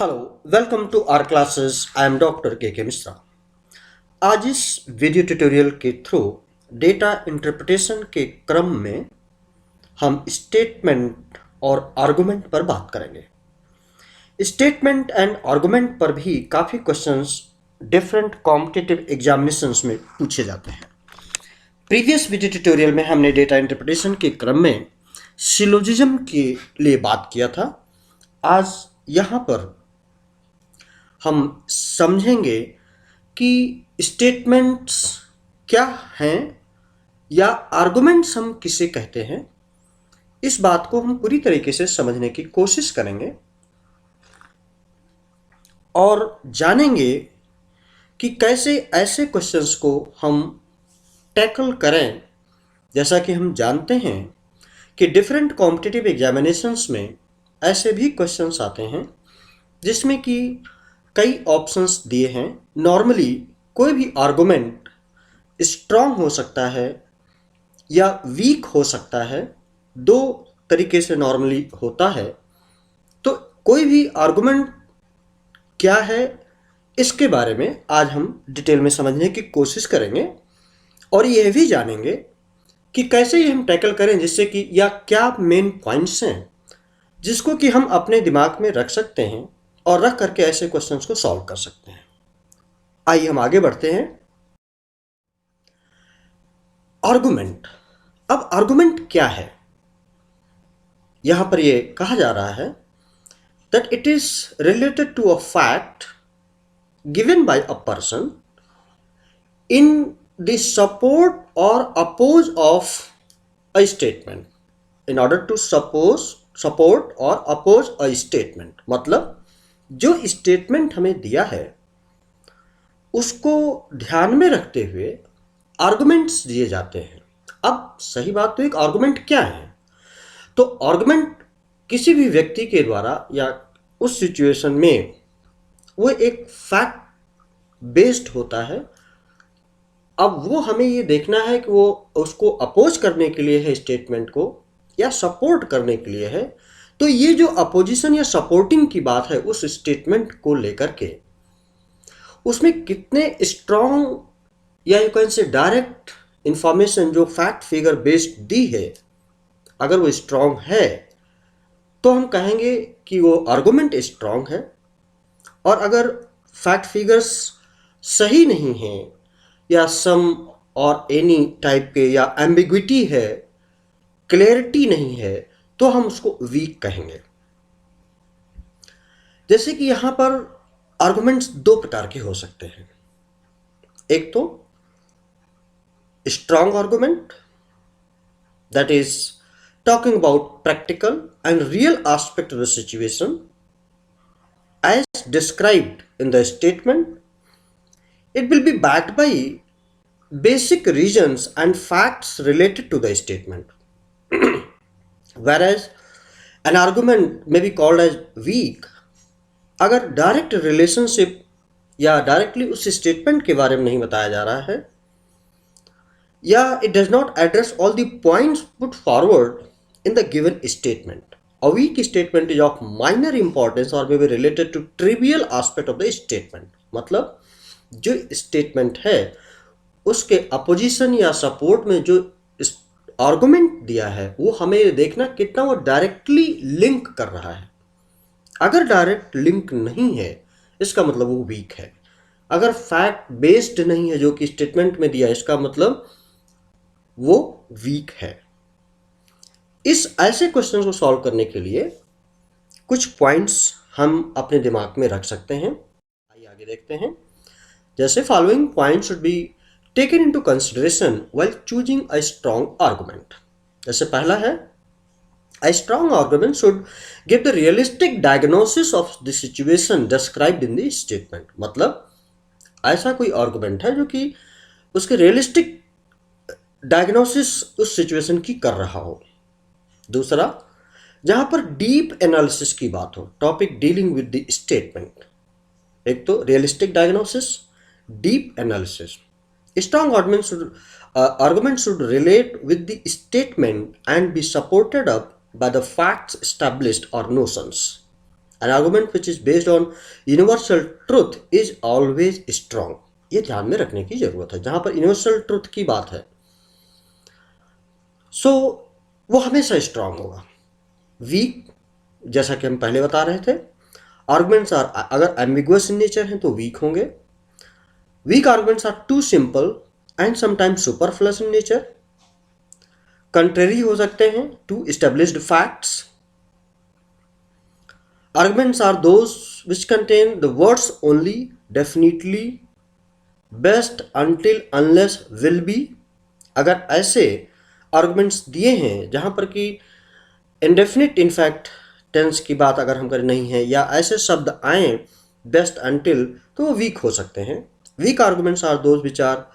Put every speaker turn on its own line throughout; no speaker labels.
Hello, welcome to our classes. I am doctor K Mishra. आज इस video tutorial के through data interpretation के क्रम में हम स्टेटमेंट और आर्गुमेंट पर बात करेंगे। स्टेटमेंट एंड आर्गुमेंट पर भी काफ़ी क्वेश्चंस डिफरेंट कॉम्पिटिटिव एग्जामिनेशंस में पूछे जाते हैं। प्रीवियस वीडियो ट्यूटोरियल में हमने डेटा इंटरप्रिटेशन के क्रम में सिलोजिज्म के लिए बात किया था। आज यहाँ पर हम समझेंगे कि स्टेटमेंट्स क्या हैं या आर्गुमेंट्स हम किसे कहते हैं। इस बात को हम पूरी तरीके से समझने की कोशिश करेंगे और जानेंगे कि कैसे ऐसे क्वेश्चंस को हम टैकल करें। जैसा कि हम जानते हैं कि डिफरेंट कॉम्पिटिटिव एग्जामिनेशंस में ऐसे भी क्वेश्चंस आते हैं जिसमें कि कई ऑप्शंस दिए हैं। नॉर्मली कोई भी आर्गुमेंट स्ट्रॉन्ग हो सकता है या वीक हो सकता है, दो तरीके से नॉर्मली होता है। तो कोई भी आर्गुमेंट क्या है, इसके बारे में आज हम डिटेल में समझने की कोशिश करेंगे और यह भी जानेंगे कि कैसे ये हम टैकल करें, जिससे कि या क्या मेन पॉइंट्स हैं जिसको कि हम अपने दिमाग में रख सकते हैं और रख करके ऐसे क्वेश्चंस को सॉल्व कर सकते हैं। आइए हम आगे बढ़ते हैं। आर्गुमेंट। अब आर्गुमेंट क्या है? यहां पर यह कहा जा रहा है that it is related to a fact given by a person in the support और oppose of a statement. In order to support और अपोज अ स्टेटमेंट, मतलब जो स्टेटमेंट हमें दिया है उसको ध्यान में रखते हुए आर्गुमेंट्स दिए जाते हैं। अब सही बात, तो एक आर्गुमेंट क्या है? तो आर्गुमेंट किसी भी व्यक्ति के द्वारा या उस सिचुएशन में वो एक फैक्ट बेस्ड होता है। अब वो हमें ये देखना है कि वो उसको अपोज करने के लिए है स्टेटमेंट को या सपोर्ट करने के लिए है। तो ये जो अपोजिशन या सपोर्टिंग की बात है उस स्टेटमेंट को लेकर के, उसमें कितने स्ट्रॉन्ग या you can say direct information जो फैक्ट फिगर बेस्ड दी है, अगर वो स्ट्रॉन्ग है तो हम कहेंगे कि वो आर्गुमेंट स्ट्रॉन्ग है। और अगर फैक्ट फिगर्स सही नहीं हैं या सम और एनी टाइप के या एम्बिग्विटी है, क्लैरिटी नहीं है, तो हम उसको वीक कहेंगे। जैसे कि यहां पर आर्गुमेंट्स दो प्रकार के हो सकते हैं। एक तो strong argument, that is talking about practical and real aspect of the situation as described in the statement. It will be backed by basic reasons and facts related to the statement. Whereas an argument may be called as weak अगर direct relationship या directly उस statement के बारे में नहीं बताया जा रहा है या it does not address all the points put forward in the given statement. A weak statement is of minor importance or may be related to trivial aspect of the statement. मतलब जो स्टेटमेंट है उसके opposition या support में जो argument दिया है वो हमें देखना कितना वो डायरेक्टली लिंक कर रहा है। अगर डायरेक्ट लिंक नहीं है इसका मतलब वो वीक है। अगर फैक्ट बेस्ड नहीं है जो कि स्टेटमेंट में दिया है, इसका मतलब वो वीक है। इस ऐसे क्वेश्चन को सॉल्व करने के लिए कुछ पॉइंट्स हम अपने दिमाग में रख सकते हैं। आइए आगे देखते हैं। जैसे following point should be taken into consideration while choosing a strong argument. जैसे पहला है, a strong argument should give the realistic diagnosis of the situation described in the statement। मतलब ऐसा कोई आर्गुमेंट है जो कि उसके रियलिस्टिक डायग्नोसिस उस सिचुएशन की कर रहा हो। दूसरा, जहां पर डीप एनालिसिस की बात हो, topic dealing with the statement. एक तो realistic diagnosis, deep analysis. Strong argument should relate with the statement and be supported up by the facts established or notions। An argument which is based on universal truth is always strong. ये ध्यान में रखने की जरूरत है। जहां पर universal truth की बात है सो वो हमेशा स्ट्रांग होगा। वीक, जैसा कि हम पहले बता रहे थे, आर्गुमेंट्स आर अगर एम्बिगुअस इन नेचर हैं तो वीक होंगे। Weak arguments are too simple and sometimes superfluous in nature, contrary हो सकते हैं to established facts. Arguments are those which contain the words only, definitely, best, until, unless, will be। अगर ऐसे arguments दिए हैं जहां पर कि indefinite इनफैक्ट टेंस की बात अगर हम करें नहीं है, या ऐसे शब्द आए बेस्ट अंटिल, तो वो वीक हो सकते हैं। Weak arguments are those which are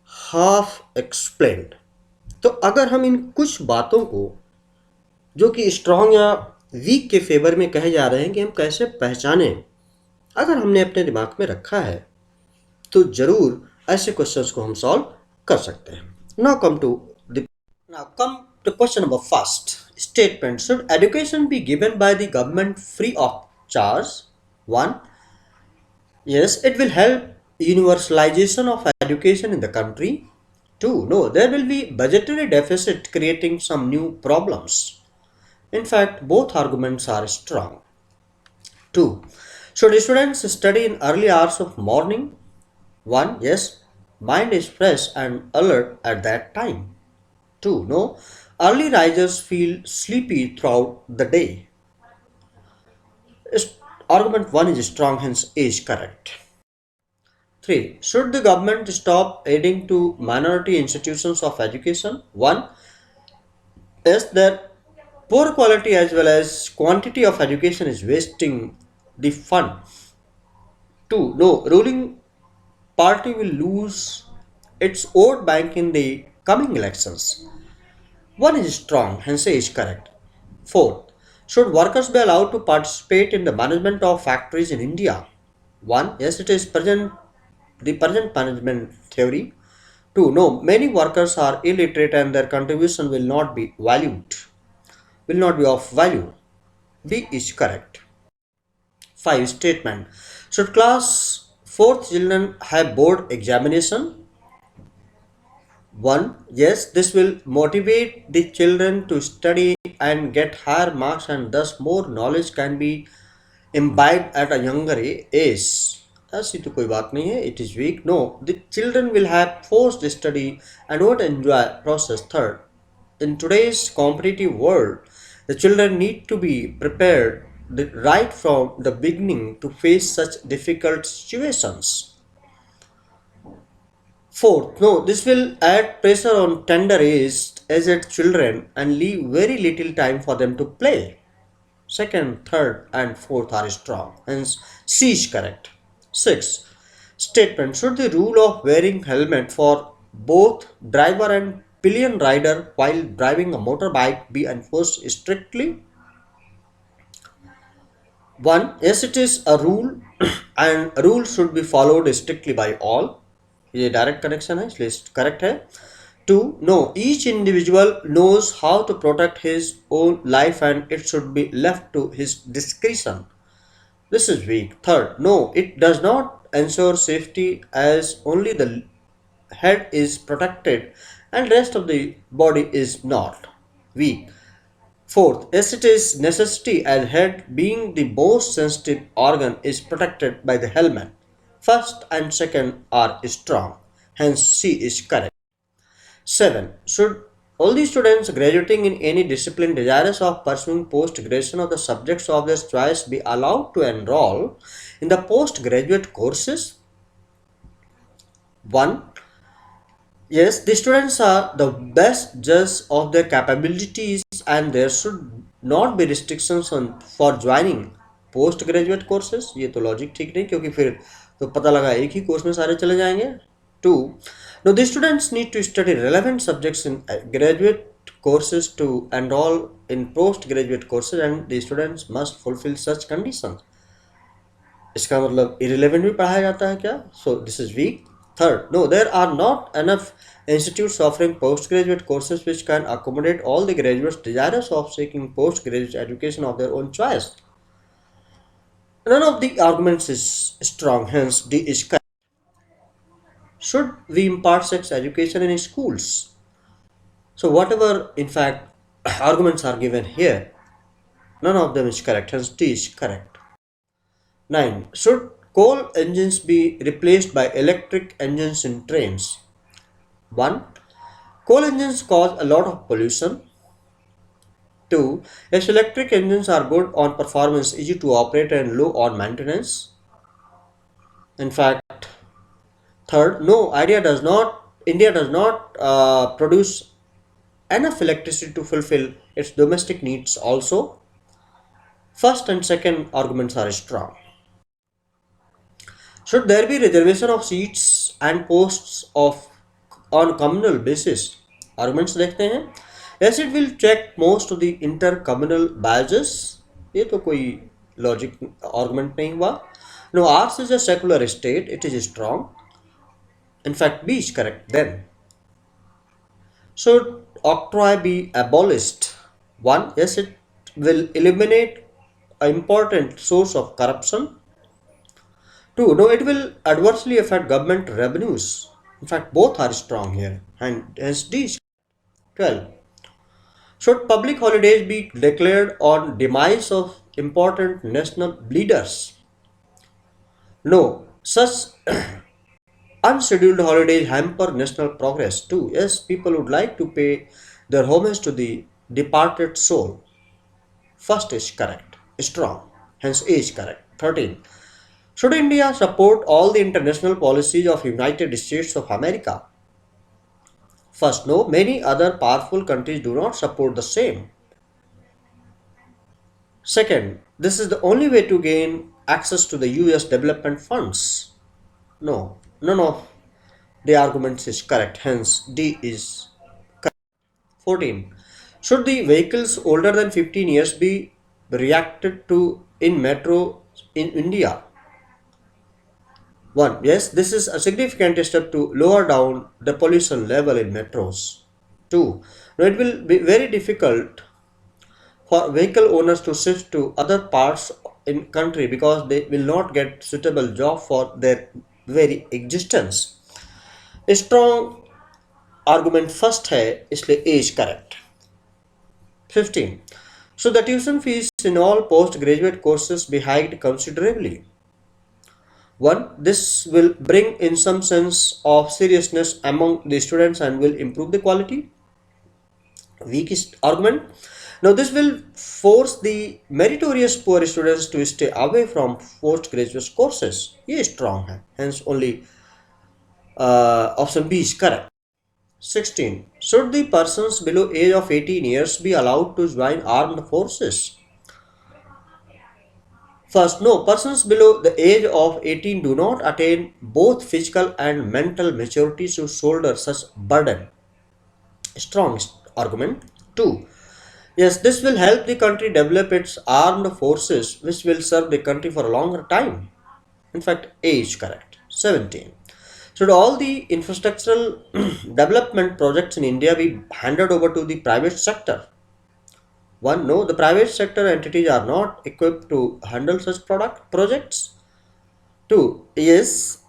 half explained. तो अगर हम इन कुछ बातों को जो कि स्ट्रांग या वीक के फेवर में कहे जा रहे हैं कि हम कैसे पहचाने, अगर हमने अपने दिमाग में रखा है तो जरूर ऐसे क्वेश्चंस को हम सॉल्व कर सकते हैं। Now come to question number first statement, should education be given by the government free of charge? 1, yes, it will help universalization of education in the country. 2, no, there will be budgetary deficit creating some new problems. In fact, both arguments are strong. 2, should students study in early hours of morning? 1, yes, mind is fresh and alert at that time. 2, no, early risers feel sleepy throughout the day. Argument 1 is strong, hence A is correct. 3, should the government stop aiding to minority institutions of education? 1, yes, that poor quality as well as quantity of education is wasting the fund. 2, no, ruling party will lose its vote bank in the coming elections. 1 is strong, hence A is correct. 4, should workers be allowed to participate in the management of factories in India? 1, yes, it is the present management theory. 2, no, many workers are illiterate and their contribution will not be of value. B is correct. 5, statement, should class 4th children have board examination? 1, yes, this will motivate the children to study and get higher marks and thus more knowledge can be imbibed at a younger age. ऐसी तो कोई बात नहीं है, it is weak. No, the children will have forced study and won't enjoy process. 3rd, in today's competitive world, the children need to be prepared right from the beginning to face such difficult situations. 4th, no, this will add pressure on tender aged children and leave very little time for them to play. 2nd, 3rd, and 4th are strong, hence C is correct. 6, statement, should the rule of wearing helmet for both driver and pillion rider while driving a motorbike be enforced strictly? 1, yes, it is a rule and rule should be followed strictly by all. ये direct connection है इसलिए correct है. 2, no, each individual knows how to protect his own life and it should be left to his discretion. This is weak. 3rd, no, it does not ensure safety as only the head is protected and rest of the body is not. Weak. 4th, yes, it is necessity as head being the most sensitive organ is protected by the helmet. 1st and 2nd are strong, hence C is correct. 7, should all the students graduating in any discipline desirous of pursuing post-graduation of the subjects of their choice be allowed to enroll in the postgraduate courses? 1, yes, the students are the best judge of their capabilities and there should not be restrictions on for joining post graduate courses. ये तो logic ठीक नहीं, क्योंकि फिर तो पता लगा एक ही कोर्स में सारे चले जाएंगे. 2, no, the students need to study relevant subjects in graduate courses to enroll in postgraduate courses and the students must fulfill such conditions. इसका मतलब irrelevant भी पढ़ाया जाता है क्या? So this is weak. 3rd, no, there are not enough institutes offering postgraduate courses which can accommodate all the graduates desirous of seeking postgraduate education of their own choice. None of the arguments is strong, hence D is correct. Should we impart sex education in schools? So whatever in fact arguments are given here, none of them is correct, hence D is correct. 9. Should coal engines be replaced by electric engines in trains? 1. Coal engines cause a lot of pollution. 2. Yes, electric engines are good on performance, easy to operate and low on maintenance. In fact, third, no, India does not produce enough electricity to fulfill its domestic needs also. First and second arguments are strong. Should there be reservation of seats and posts of on communal basis? Arguments देखते हैं. Yes, it will check most of the intercommunal badges. ये तो कोई logic argument नहीं हुआ. No, ours is a secular state. It is strong. In fact, B is correct then. Should octroi be abolished? One, yes, it will eliminate an important source of corruption. Two, no, it will adversely affect government revenues. In fact, both are strong here. And hence D is 12. Should public holidays be declared on demise of important national leaders? No, such unscheduled holidays hamper national progress too. Yes, people would like to pay their homage to the departed soul. First is correct, strong, hence A is correct. 13. Should India support all the international policies of United States of America? First, no, many other powerful countries do not support the same. Second, this is the only way to gain access to the US development funds. No, none of the arguments is correct, hence D is correct. 14. Should the vehicles older than 15 years be reacted to in metro in India? 1. Yes, this is a significant step to lower down the pollution level in metros. 2. Now it will be very difficult for vehicle owners to shift to other parts in country because they will not get suitable job for their very existence. A strong argument first है इसलिए A is correct. 15. So the tuition fees in all postgraduate courses be hiked considerably. 1. This will bring in some sense of seriousness among the students and will improve the quality. Weakest argument. Now this will force the meritorious poor students to stay away from postgraduate courses. ये strong है. Hence only option B is correct. 16. Should the persons below age of 18 years be allowed to join armed forces? First, no, persons below the age of 18 do not attain both physical and mental maturity to shoulder such burden. Strong argument. 2. Yes, this will help the country develop its armed forces, which will serve the country for a longer time. In fact, A is correct. 17. Should all the infrastructural development projects in India be handed over to the private sector? 1. No, the private sector entities are not equipped to handle such projects. 2. Yes,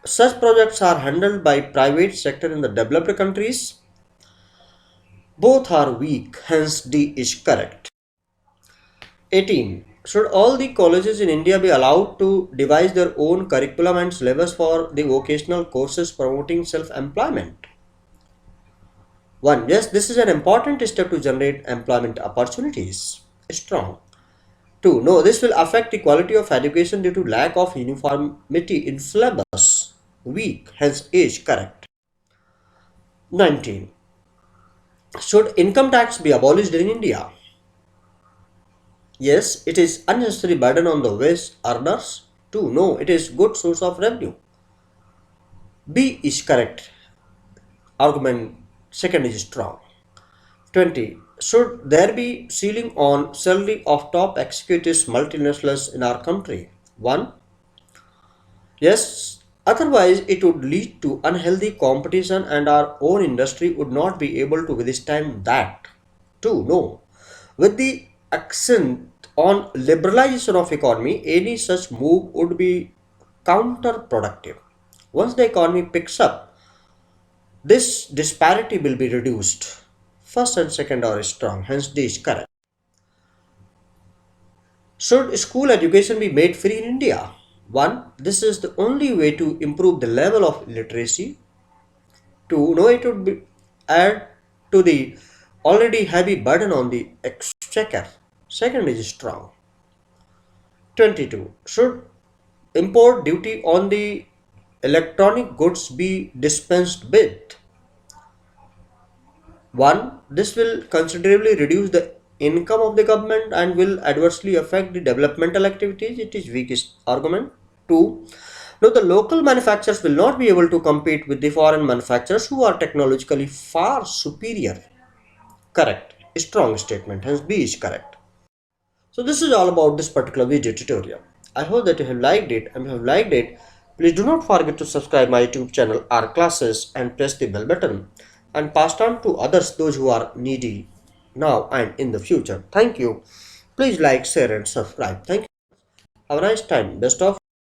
such projects are handled by private sector in the developed countries. Both are weak, hence D is correct. 18. Should all the colleges in India be allowed to devise their own curriculum and syllabus for the vocational courses promoting self-employment? 1. Yes, this is an important step to generate employment opportunities. Strong. 2. No, this will affect the quality of education due to lack of uniformity in syllabus. Weak, hence A is correct. 19. Should income tax be abolished in India? Yes, it is unnecessary burden on the wage earners. 2. No, it is good source of revenue. B is correct. Argument second is strong. 20. Should there be ceiling on salary of top executives multinationals in our country? 1. Yes, otherwise it would lead to unhealthy competition and our own industry would not be able to withstand that. 2. No. With the accent On liberalization of economy, any such move would be counterproductive. Once the economy picks up, this disparity will be reduced. First and second are strong, hence D is correct. Should school education be made free in India? One, this is the only way to improve the level of literacy. Two, no, it would be add to the already heavy burden on the exchequer. Second is strong. 22. Should import duty on the electronic goods be dispensed with? 1. This will considerably reduce the income of the government and will adversely affect the developmental activities. It is weakest argument. 2. Now, the local manufacturers will not be able to compete with the foreign manufacturers who are technologically far superior. Correct. Strong statement. Hence, B is correct. So, this is all about this particular video tutorial. I hope that you have liked it, and if you have liked it, please do not forget to subscribe my YouTube channel R Classes and press the bell button and pass on to others those who are needy now and in the future. Thank you. Please like, share and subscribe. Thank you. Have a nice time. Best of